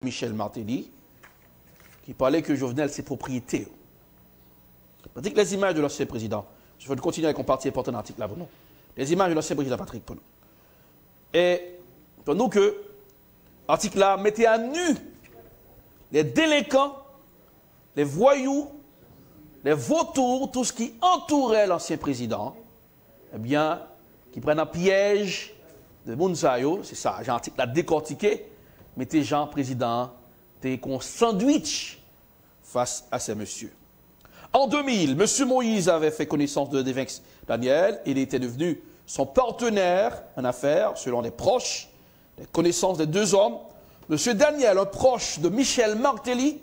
Michel Martelly, qui parlait que Jovenel, c'est propriété. On dit que les images de l'ancien président, je vais continuer avec un parti important dans l'article là, non? Les images de l'ancien président Patrick Pono. Et pendant que l'article là mettait à nu les délinquants, les voyous, les vautours, tout ce qui entourait l'ancien président, eh bien, qui prennent un piège de Mounsayo, c'est ça, j'ai un article là décortiqué, mettez Jean président, t'es qu'on sandwich face à ces messieurs. En 2000, M. Moïse avait fait connaissance de Évingse Daniel. Il était devenu son partenaire en affaires, selon les proches, les connaissances des deux hommes. M. Daniel, un proche de Michel Martelly,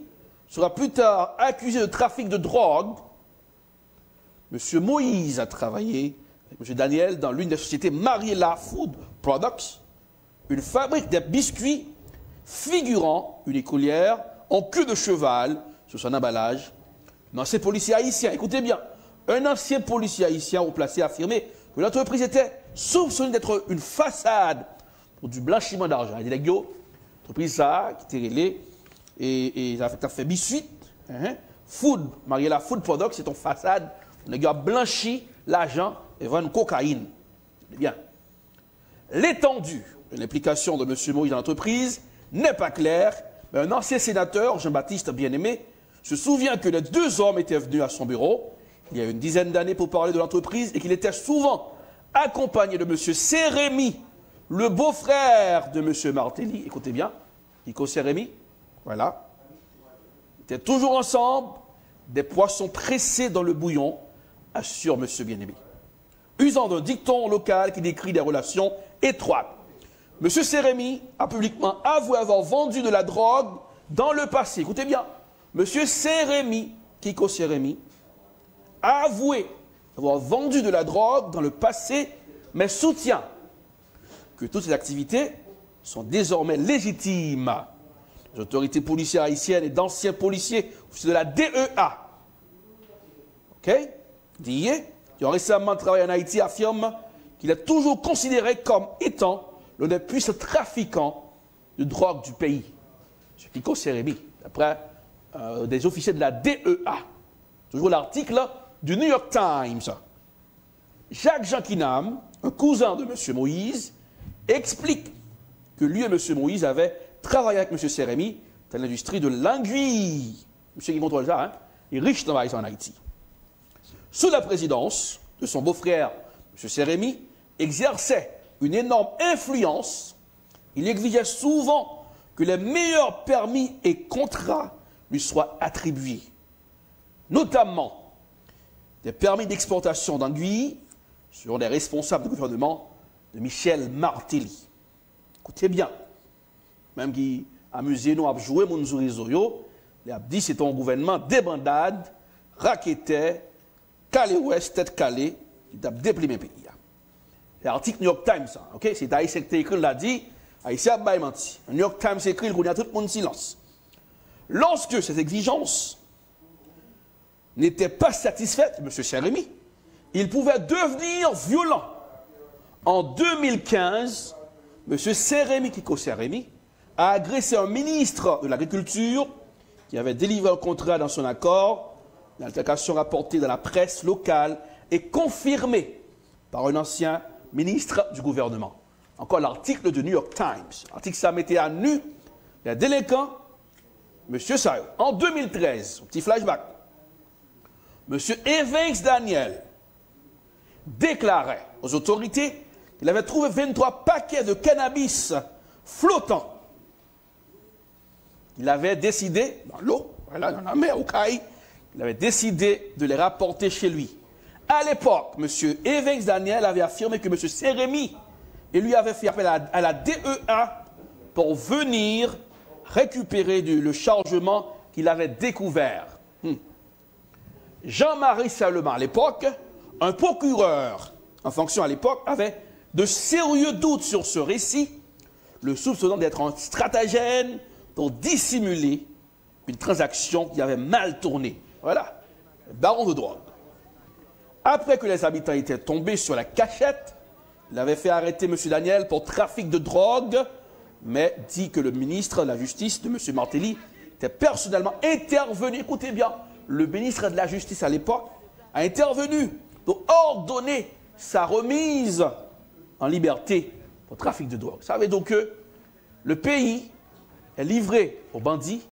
sera plus tard accusé de trafic de drogue. M. Moïse a travaillé avec M. Daniel dans l'une des sociétés Mariella Food Products, une fabrique de biscuits figurant une écolière en queue de cheval sur son emballage. Un ancien policier haïtien, écoutez bien, un ancien policier haïtien au placé a affirmé que l'entreprise était soupçonnée d'être une façade pour du blanchiment d'argent. Il dit, l'entreprise ça, qui était relée, et ça a fait biscuit, Food, Mariella Food Products, c'est une façade, le gars blanchi l'argent et vend une cocaïne. Bien. L'étendue de l'implication de M. Moïse dans l'entreprise n'est pas claire, mais un ancien sénateur, Jean-Baptiste Bien-Aimé, se souvient que les deux hommes étaient venus à son bureau il y a une dizaine d'années pour parler de l'entreprise et qu'il était souvent accompagné de M. Sérémy, le beau-frère de M. Martelly. Écoutez bien, Nico Sérémy, voilà. Ils étaient toujours ensemble, des poissons pressés dans le bouillon, assure M. Bien-Aimé. Usant d'un dicton local qui décrit des relations étroites. M. Sérémy a publiquement avoué avoir vendu de la drogue dans le passé. Écoutez bien, M. Sérémy, Kiko Sérémy, a avoué avoir vendu de la drogue dans le passé, mais soutient que toutes ces activités sont désormais légitimes. Les autorités policières haïtiennes et d'anciens policiers de la DEA, ok, qui ont récemment travaillé en Haïti, affirment qu'il est toujours considéré comme étant l'un des puissants trafiquants de drogue du pays. C'est Kiko Sérémy, d'après des officiers de la DEA. Toujours l'article du New York Times. Jacques Jean-Kinam, un cousin de M. Moïse, explique que lui et M. Moïse avaient travaillé avec M. Sérémy dans l'industrie de l'anguille. Monsieur qui contrôle ça, hein, il est riche dans en Haïti. Sous la présidence de son beau-frère, M. Sérémy, exerçait une énorme influence. Il exigeait souvent que les meilleurs permis et contrats lui soient attribués, notamment des permis d'exportation d'anguilles sur les responsables du gouvernement de Michel Martelly. Écoutez bien, même qui amusez nous à jouer mon zourizo, il a dit c'est un gouvernement débandade, raquetait, calé ouest, tête calée, qui a déprimé le pays. C'est l'article New York Times, ok? C'est Haïtien qui écrit, l'a dit, Haïtien a menti. New York Times écrit, il y a tout le monde silence. Lorsque ces exigences n'étaient pas satisfaites, M. Sérémy, il pouvait devenir violent. En 2015, M. Sérémy, Kiko Sérémy, a agressé un ministre de l'Agriculture qui avait délivré un contrat dans son accord. L'altercation rapportée dans la presse locale est confirmée par un ancien ministre du gouvernement. Encore l'article du New York Times. L'article ça mettait à nu les délinquants. M. Sayo, en 2013, petit flashback, M. Évingse Daniel déclarait aux autorités qu'il avait trouvé 23 paquets de cannabis flottants. Il avait décidé, dans l'eau, voilà, dans la mer, au Caï, il avait décidé de les rapporter chez lui. À l'époque, M. Évingse Daniel avait affirmé que M. Sérémy et lui avait fait appel à la DEA pour venir récupérer le chargement qu'il avait découvert. Jean-Marie Salleman, à l'époque, un procureur en fonction à l'époque, avait de sérieux doutes sur ce récit, le soupçonnant d'être un stratagème pour dissimuler une transaction qui avait mal tourné. Voilà, baron de drogue. Après que les habitants étaient tombés sur la cachette, il avait fait arrêter M. Daniel pour trafic de drogue mais dit que le ministre de la Justice, de M. Martelly, était personnellement intervenu. Écoutez bien, le ministre de la Justice à l'époque a intervenu pour ordonner sa remise en liberté pour trafic de drogue. Ça veut donc que le pays est livré aux bandits